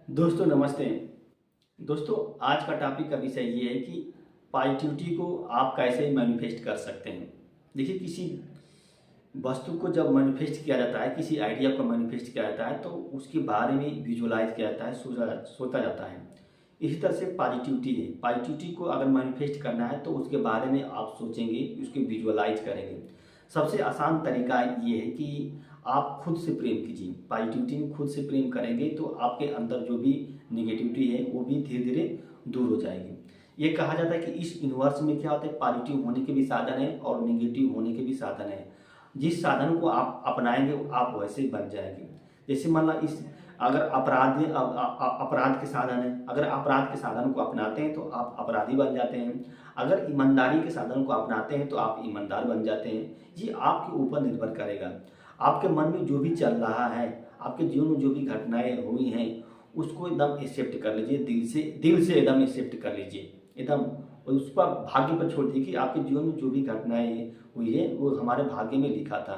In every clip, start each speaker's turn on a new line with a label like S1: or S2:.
S1: दोस्तों नमस्ते। दोस्तों आज का टॉपिक का विषय ये है कि पॉजिटिविटी को आप कैसे मैनिफेस्ट कर सकते हैं। देखिए, किसी वस्तु को जब मैनिफेस्ट किया जाता है, किसी आइडिया को मैनिफेस्ट किया जाता है तो उसके बारे में विजुअलाइज किया जाता है, सोचा जाता है। इसी तरह से पॉजिटिविटी है। पॉजिटिविटी को अगर मैनिफेस्ट करना है तो उसके बारे में आप सोचेंगे, उसके विजुअलाइज करेंगे। सबसे आसान तरीका ये है कि आप खुद से प्रेम कीजिए। पॉजिटिविटी में खुद से प्रेम करेंगे तो आपके अंदर जो भी निगेटिविटी है वो भी धीरे धीरे दूर हो जाएगी। ये कहा जाता है कि इस यूनिवर्स में क्या होता है, पॉजिटिव होने के भी साधन है और निगेटिव होने के भी साधन है। जिस साधन को आप अपनाएंगे आप वैसे ही बन जाएंगे। जैसे मान ला इस अगर अपराध के साधन है, अगर अपराध के साधन को अपनाते हैं तो आप अपराधी बन जाते हैं। अगर ईमानदारी के साधन को अपनाते हैं तो आप ईमानदार बन जाते हैं। ये आपके ऊपर निर्भर करेगा। आपके मन में जो भी चल रहा है, आपके जीवन में जो भी घटनाएं हुई हैं उसको एकदम एक्सेप्ट कर लीजिए, दिल से एकदम एक्सेप्ट कर लीजिए एकदम। और उस पर भाग्य पर छोड़ दीजिए कि आपके जीवन में जो भी घटनाएं हुई है वो हमारे भाग्य में लिखा था।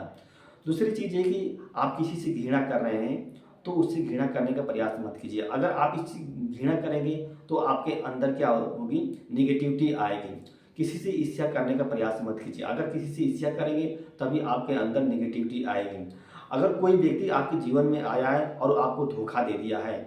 S1: दूसरी चीज़ है कि आप किसी से घृणा कर रहे हैं तो उससे घृणा करने का प्रयास मत कीजिए। अगर आप इससे घृणा करेंगे तो आपके अंदर क्या होगी, निगेटिविटी आएगी। किसी से ईर्ष्या करने का प्रयास मत कीजिए। अगर किसी से ईर्ष्या करेंगे तभी आपके अंदर निगेटिविटी आएगी। अगर कोई व्यक्ति आपके जीवन में आया है और आपको धोखा दे दिया है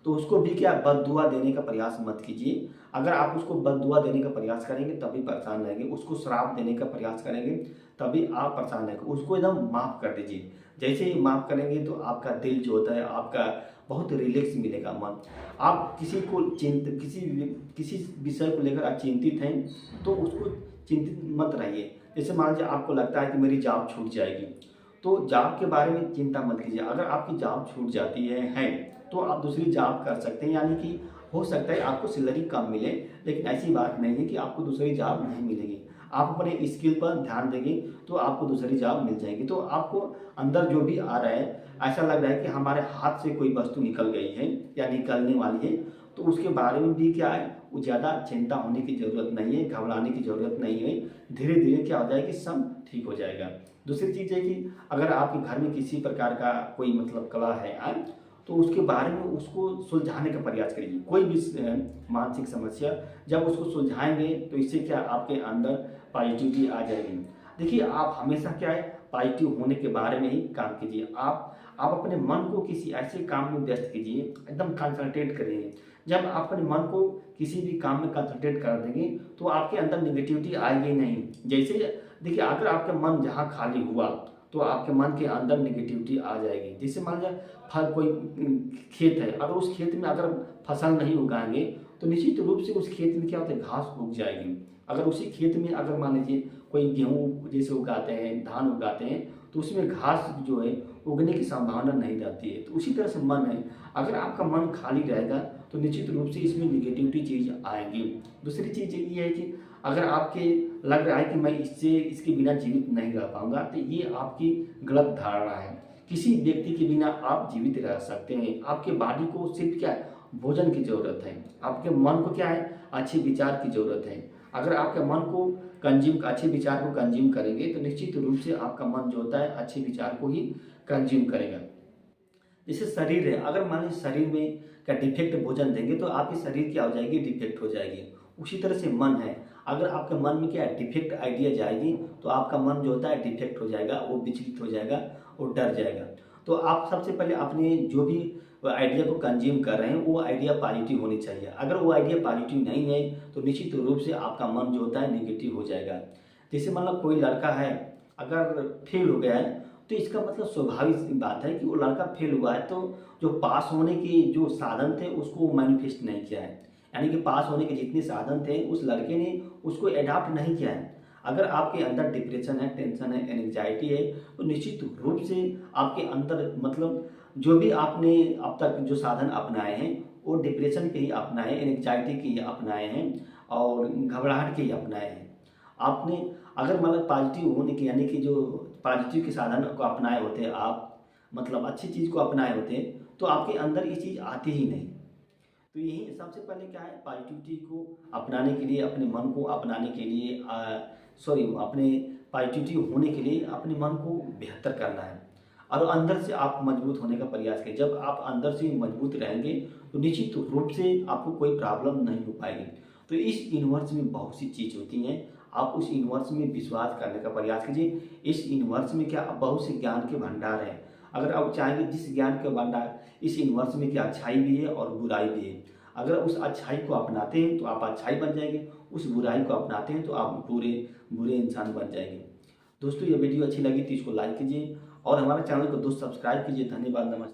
S1: तो उसको भी क्या बददुआ देने का प्रयास मत कीजिए। अगर आप उसको बददुआ देने का प्रयास करेंगे तभी परेशान रहेंगे। उसको श्राप देने का प्रयास करेंगे तभी आप परेशान रहेंगे। उसको एकदम माफ़ कर दीजिए। जैसे ही माफ़ करेंगे तो आपका दिल जो होता है आपका बहुत रिलैक्स मिलेगा मन। आप किसी को किसी विषय को लेकर आप चिंतित हैं तो उसको चिंतित मत रहिए। जैसे मान लीजिए आपको लगता है कि मेरी जॉब छूट जाएगी तो जॉब के बारे में चिंता मत कीजिए। अगर आपकी जॉब छूट जाती है तो आप दूसरी जॉब कर सकते हैं। यानी कि हो सकता है आपको सैलरी कम मिले, लेकिन ऐसी बात नहीं है कि आपको दूसरी जॉब नहीं मिलेगी। आप अपने स्किल पर ध्यान देंगे तो आपको दूसरी जॉब मिल जाएगी। तो आपको अंदर जो भी आ रहा है, ऐसा लग रहा है कि हमारे हाथ से कोई वस्तु निकल गई है या निकलने वाली है, तो उसके बारे में भी क्या है, वो ज़्यादा चिंता होने की ज़रूरत नहीं है, घबराने की ज़रूरत नहीं है। धीरे धीरे क्या हो जाएगी, सब ठीक हो जाएगा। दूसरी चीज़ है कि अगर आपके घर में किसी प्रकार का कोई मतलब कला है तो उसके बारे में उसको सुलझाने का प्रयास करिए। कोई भी मानसिक समस्या जब उसको सुलझाएंगे तो इससे क्या आपके अंदर पॉजिटिविटी आ जाएगी। देखिए, आप हमेशा क्या है, पॉजिटिव होने के बारे में ही काम कीजिए। आप अपने मन को किसी ऐसे काम में व्यस्त कीजिए, एकदम कंसंट्रेट करिए। जब आप अपने मन को किसी भी काम में कंसंट्रेट कर देंगे तो आपके अंदर निगेटिविटी आएगी नहीं। जैसे देखिए, अगर आपका मन जहाँ खाली हुआ तो आपके मन के अंदर निगेटिविटी आ जाएगी। जैसे मान लीजिए फल कोई खेत है, अगर उस खेत में अगर फसल नहीं उगाएंगे तो निश्चित रूप से उस खेत में क्या होता है, घास उग जाएगी। अगर उसी खेत में अगर मान लीजिए कोई गेहूँ जैसे उगाते हैं, धान उगाते हैं, तो उसमें घास जो है उगने की संभावना नहीं रहती है। तो उसी तरह से मन है, अगर आपका मन खाली रहेगा तो निश्चित रूप से इसमें निगेटिविटी चीज़ आएंगी। दूसरी चीज़ ये है कि अगर आपके लग रहा है कि मैं इसके बिना जीवित नहीं रह पाऊंगा, तो ये आपकी गलत धारणा है। किसी व्यक्ति के बिना आप जीवित रह सकते हैं। आपके बॉडी को सिर्फ क्या है, भोजन की ज़रूरत है। आपके मन को क्या है, अच्छे विचार की ज़रूरत है। अगर आपके मन को अच्छे विचार को कंज्यूम करेंगे तो निश्चित रूप से आपका मन जो होता है अच्छे विचार को ही कंज्यूम करेगा। जैसे शरीर है, अगर मान लीजिए शरीर में क्या डिफेक्ट भोजन देंगे तो आपकी शरीर क्या हो जाएगी, डिफेक्ट हो जाएगी। उसी तरह से मन है, अगर आपके मन में क्या डिफेक्ट आइडिया जाएगी तो आपका मन जो होता है डिफेक्ट हो जाएगा, वो विचलित हो जाएगा, वो डर जाएगा। तो आप सबसे पहले अपने जो भी आइडिया को कंज्यूम कर रहे हैं वो आइडिया पॉजिटिव होनी चाहिए। अगर वो आइडिया पॉजिटिव नहीं है तो निश्चित रूप से आपका मन जो होता है नेगेटिव हो जाएगा। जैसे मतलब कोई लड़का है अगर फेल हो गया है तो इसका मतलब स्वाभाविक सी बात है कि वो लड़का फेल हुआ है तो जो पास होने के जो साधन थे उसको मैनिफेस्ट नहीं किया है। यानी कि पास होने के जितने साधन थे उस लड़के ने उसको एडाप्ट नहीं किया है। अगर आपके अंदर डिप्रेशन है, टेंशन है, एंग्जाइटी है तो निश्चित रूप से आपके अंदर मतलब जो भी आपने अब तक जो साधन अपनाए हैं वो डिप्रेशन के ही अपनाए, एंग्जाइटी के ही अपनाए हैं और घबराहट के ही अपनाए हैं। आपने अगर मतलब पॉजिटिव होने के यानी कि जो पॉजिटिव के साधन को अपनाए होते आप, मतलब अच्छी चीज़ को अपनाए होते तो आपके अंदर ये चीज़ आती ही नहीं। तो यही सबसे पहले क्या है, पॉजिटिविटी को अपनाने के लिए, अपने मन को अपनाने के लिए अपने पॉजिटिविटी होने के लिए अपने मन को बेहतर करना है। और अंदर से आप मजबूत होने का प्रयास करें। जब आप अंदर से मजबूत रहेंगे तो निश्चित रूप से आपको कोई प्रॉब्लम नहीं हो पाएगी। तो इस यूनिवर्स में बहुत सी चीज़ होती हैं, आप उस यूनिवर्स में विश्वास करने का प्रयास कीजिए। इस यूनिवर्स में क्या बहुत से ज्ञान के भंडार हैं। अगर आप चाहेंगे जिस ज्ञान के भंडार इस यूनिवर्स में क्या अच्छाई भी है और बुराई भी है। अगर उस अच्छाई को अपनाते हैं तो आप अच्छाई बन जाएंगे, उस बुराई को अपनाते हैं तो आप बुरे बुरे इंसान बन जाएंगे। दोस्तों ये वीडियो अच्छी लगी तो इसको लाइक कीजिए और हमारे चैनल को दोस्त सब्सक्राइब कीजिए। धन्यवाद, नमस्ते।